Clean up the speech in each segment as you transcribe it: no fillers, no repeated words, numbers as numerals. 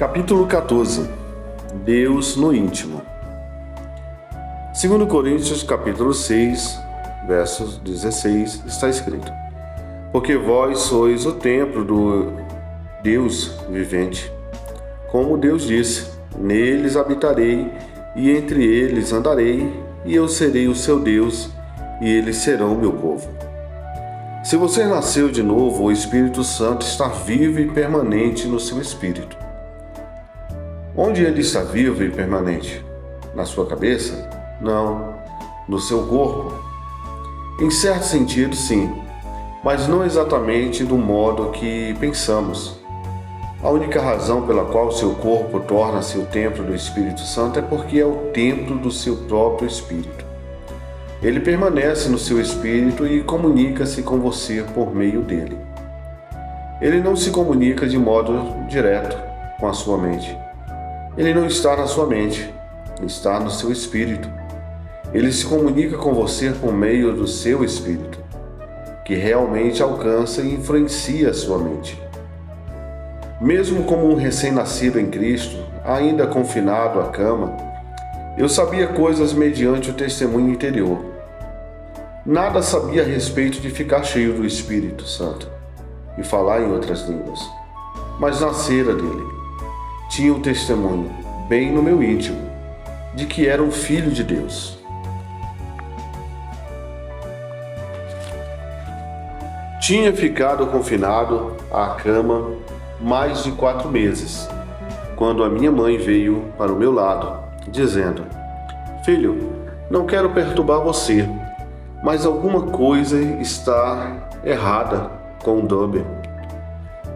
Capítulo 14. Deus no íntimo. 2 Coríntios capítulo 6, versos 16, está escrito: Porque vós sois o templo do Deus vivente. Como Deus disse, neles habitarei e entre eles andarei, e eu serei o seu Deus, e eles serão o meu povo. Se você nasceu de novo, o Espírito Santo está vivo e permanente no seu espírito. Onde ele está vivo e permanente? Na sua cabeça? Não. No seu corpo? Em certo sentido, sim, mas não exatamente do modo que pensamos. A única razão pela qual seu corpo torna-se o templo do Espírito Santo é porque é o templo do seu próprio Espírito. Ele permanece no seu espírito e comunica-se com você por meio dele. Ele não se comunica de modo direto com a sua mente. Ele não está na sua mente, está no seu espírito. Ele se comunica com você por meio do seu espírito, que realmente alcança e influencia a sua mente. Mesmo como um recém-nascido em Cristo, ainda confinado à cama, eu sabia coisas mediante o testemunho interior. Nada sabia a respeito de ficar cheio do Espírito Santo e falar em outras línguas, mas nascera dele. Tinha o testemunho, bem no meu íntimo, de que era um filho de Deus. Tinha ficado confinado à cama mais de 4 meses, quando a minha mãe veio para o meu lado, dizendo: Filho, não quero perturbar você, mas alguma coisa está errada com o Dube.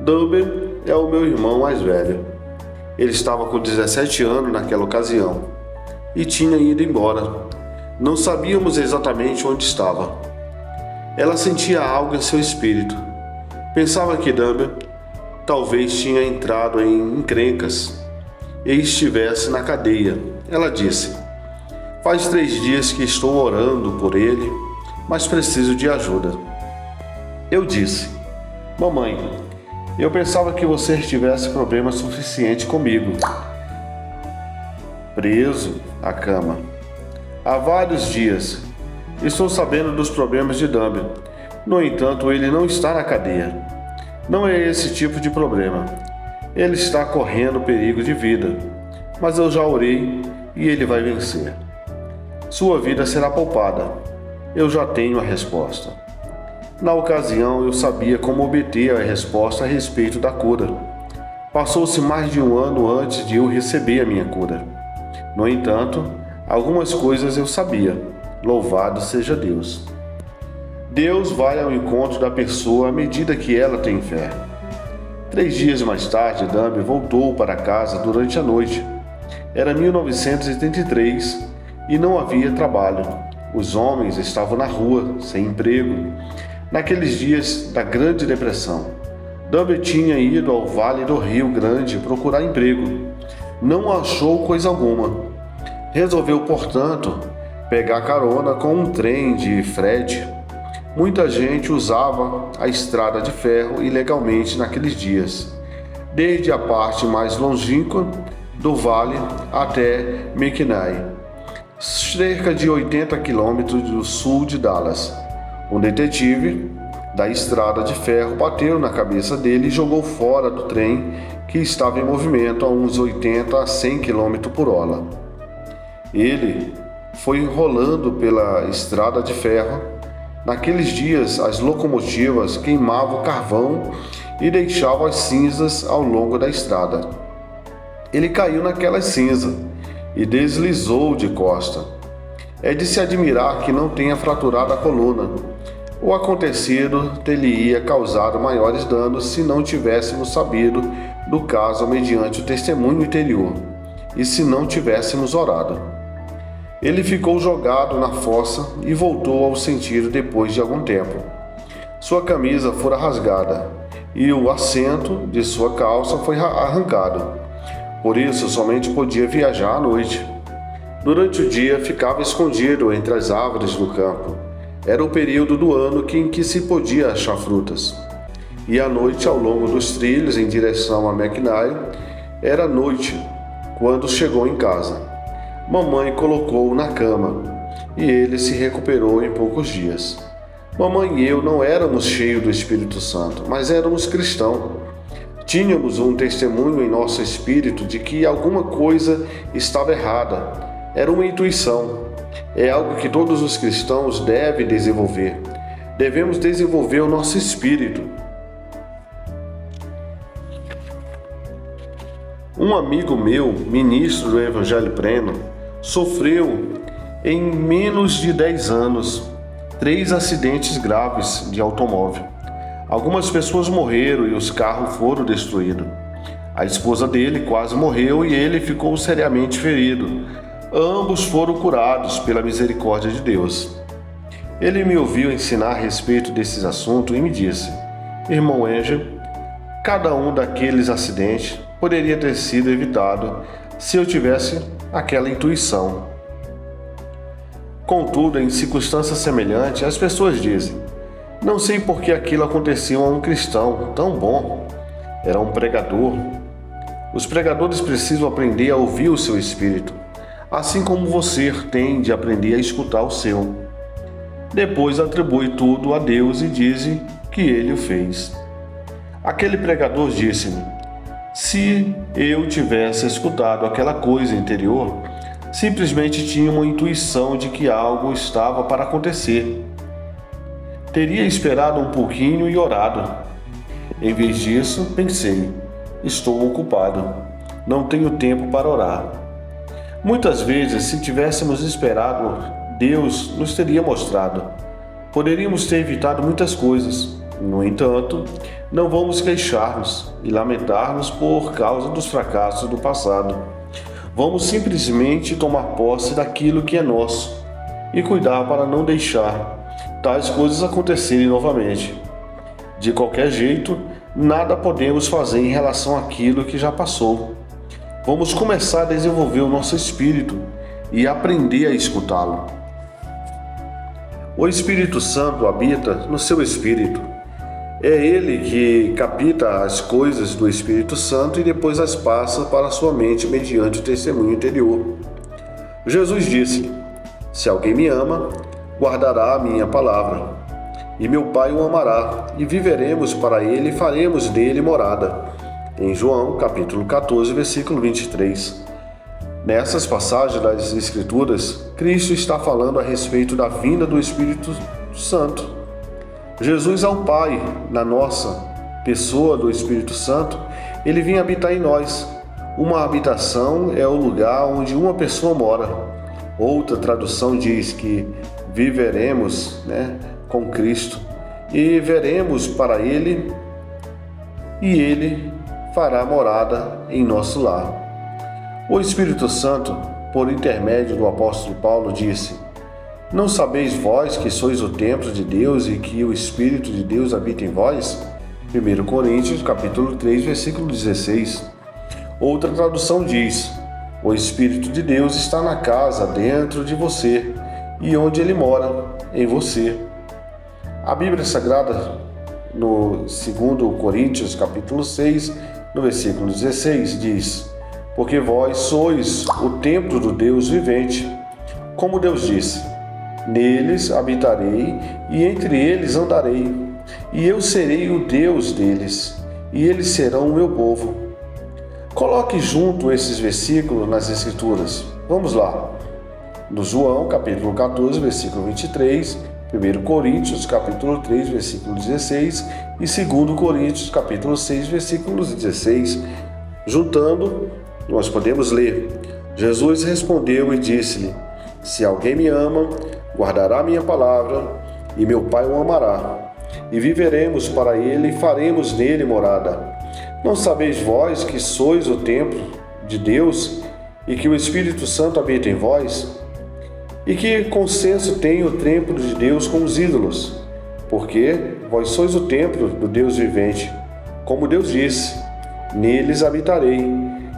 Dube é o meu irmão mais velho. Ele estava com 17 anos naquela ocasião e tinha ido embora. Não sabíamos exatamente onde estava. Ela sentia algo em seu espírito. Pensava que Dube talvez tinha entrado em encrencas e estivesse na cadeia. Ela disse: Faz 3 dias que estou orando por ele, mas preciso de ajuda. Eu disse: Mamãe, eu pensava que você tivesse problema suficiente comigo. Preso à cama há vários dias. Estou sabendo dos problemas de Dube. No entanto, ele não está na cadeia. Não é esse tipo de problema. Ele está correndo perigo de vida, mas eu já orei e ele vai vencer. Sua vida será poupada. Eu já tenho a resposta. Na ocasião, eu sabia como obter a resposta a respeito da cura. Passou-se mais de 1 ano antes de eu receber a minha cura. No entanto, algumas coisas eu sabia. Louvado seja Deus. Deus vai ao encontro da pessoa à medida que ela tem fé. 3 dias mais tarde, Dube voltou para casa durante a noite. Era 1983 e não havia trabalho. Os homens estavam na rua, sem emprego. Naqueles dias da Grande Depressão, Dube tinha ido ao Vale do Rio Grande procurar emprego. Não achou coisa alguma. Resolveu, portanto, pegar carona com um trem de frete. Muita gente usava a estrada de ferro ilegalmente naqueles dias, desde a parte mais longínqua do vale até McKinney, cerca de 80 quilômetros do sul de Dallas. Um detetive da estrada de ferro bateu na cabeça dele e jogou fora do trem que estava em movimento a uns 80 a 100 km por hora. Ele foi rolando pela estrada de ferro. Naqueles dias, as locomotivas queimavam carvão e deixavam as cinzas ao longo da estrada. Ele caiu naquelas cinzas e deslizou de costa. É de se admirar que não tenha fraturado a coluna. O acontecido teria causado maiores danos se não tivéssemos sabido do caso mediante o testemunho interior e se não tivéssemos orado. Ele ficou jogado na fossa e voltou ao sentido depois de algum tempo. Sua camisa fora rasgada e o assento de sua calça foi arrancado. Por isso, somente podia viajar à noite. Durante o dia, ficava escondido entre as árvores do campo. Era o período do ano em que se podia achar frutas. E à noite, ao longo dos trilhos em direção a McKinney, Era noite quando chegou em casa. Mamãe colocou-o na cama e ele se recuperou em poucos dias. Mamãe e eu não éramos cheios do Espírito Santo, mas éramos cristãos. Tínhamos um testemunho em nosso espírito de que alguma coisa estava errada. Era uma intuição. É algo que todos os cristãos devem desenvolver. Devemos desenvolver o nosso espírito. Um amigo meu, ministro do Evangelho pleno, sofreu em menos de 10 anos 3 acidentes graves de automóvel. Algumas pessoas morreram e os carros foram destruídos. A esposa dele quase morreu e ele ficou seriamente ferido. Ambos foram curados pela misericórdia de Deus. Ele me ouviu ensinar a respeito desses assuntos e me disse: Irmão Angel, cada um daqueles acidentes poderia ter sido evitado se eu tivesse aquela intuição. Contudo, em circunstâncias semelhantes, as pessoas dizem: não sei por que aquilo aconteceu a um cristão tão bom. Era um pregador. Os pregadores precisam aprender a ouvir o seu espírito, assim como você tem de aprender a escutar o seu. Depois atribui tudo a Deus e diz que ele o fez. Aquele pregador disse-me: se eu tivesse escutado aquela coisa interior, simplesmente tinha uma intuição de que algo estava para acontecer. Teria esperado um pouquinho e orado. Em vez disso, pensei: estou ocupado, não tenho tempo para orar. Muitas vezes, se tivéssemos esperado, Deus nos teria mostrado. Poderíamos ter evitado muitas coisas. No entanto, não vamos queixar-nos e lamentar-nos por causa dos fracassos do passado. Vamos simplesmente tomar posse daquilo que é nosso e cuidar para não deixar tais coisas acontecerem novamente. De qualquer jeito, nada podemos fazer em relação àquilo que já passou. Vamos começar a desenvolver o nosso espírito e aprender a escutá-lo. O Espírito Santo habita no seu espírito. É ele que capta as coisas do Espírito Santo e depois as passa para a sua mente mediante o testemunho interior. Jesus disse: se alguém me ama, guardará a minha palavra, e meu Pai o amará, e viveremos para ele e faremos dele morada. Em João, capítulo 14, versículo 23. Nessas passagens das Escrituras, Cristo está falando a respeito da vinda do Espírito Santo. Jesus é o Pai, na nossa pessoa do Espírito Santo, ele vem habitar em nós. Uma habitação é o lugar onde uma pessoa mora. Outra tradução diz que viveremos, com Cristo e veremos para Ele e Ele fará morada em nosso lar. O Espírito Santo, por intermédio do apóstolo Paulo, disse: não sabeis vós que sois o templo de Deus e que o Espírito de Deus habita em vós? 1 Coríntios, capítulo 3, versículo 16. Outra tradução diz: o Espírito de Deus está na casa dentro de você e onde ele mora, em você. A Bíblia Sagrada, no 2 Coríntios, capítulo 6, no versículo 16, diz: porque vós sois o templo do Deus vivente. Como Deus disse: neles habitarei e entre eles andarei, e eu serei o Deus deles, e eles serão o meu povo. Coloque junto esses versículos nas Escrituras. Vamos lá. No João, capítulo 14, versículo 23, 1 Coríntios, capítulo 3, versículo 16 e 2 Coríntios, capítulo 6, versículo 16. Juntando, nós podemos ler: Jesus respondeu e disse-lhe: se alguém me ama, guardará minha palavra, e meu Pai o amará, e viveremos para ele e faremos nele morada. Não sabeis vós que sois o templo de Deus e que o Espírito Santo habita em vós? E que consenso tem o templo de Deus com os ídolos? Porque vós sois o templo do Deus vivente. Como Deus disse: neles habitarei,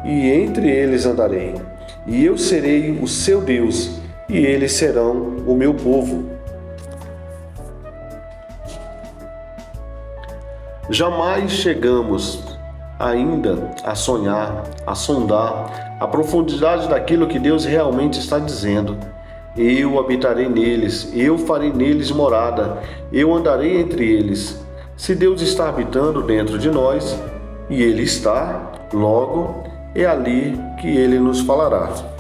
e entre eles andarei, e eu serei o seu Deus, e eles serão o meu povo. Jamais chegamos ainda a sonhar, a sondar a profundidade daquilo que Deus realmente está dizendo. Eu habitarei neles, eu farei neles morada, eu andarei entre eles. Se Deus está habitando dentro de nós, e Ele está, logo é ali que Ele nos falará.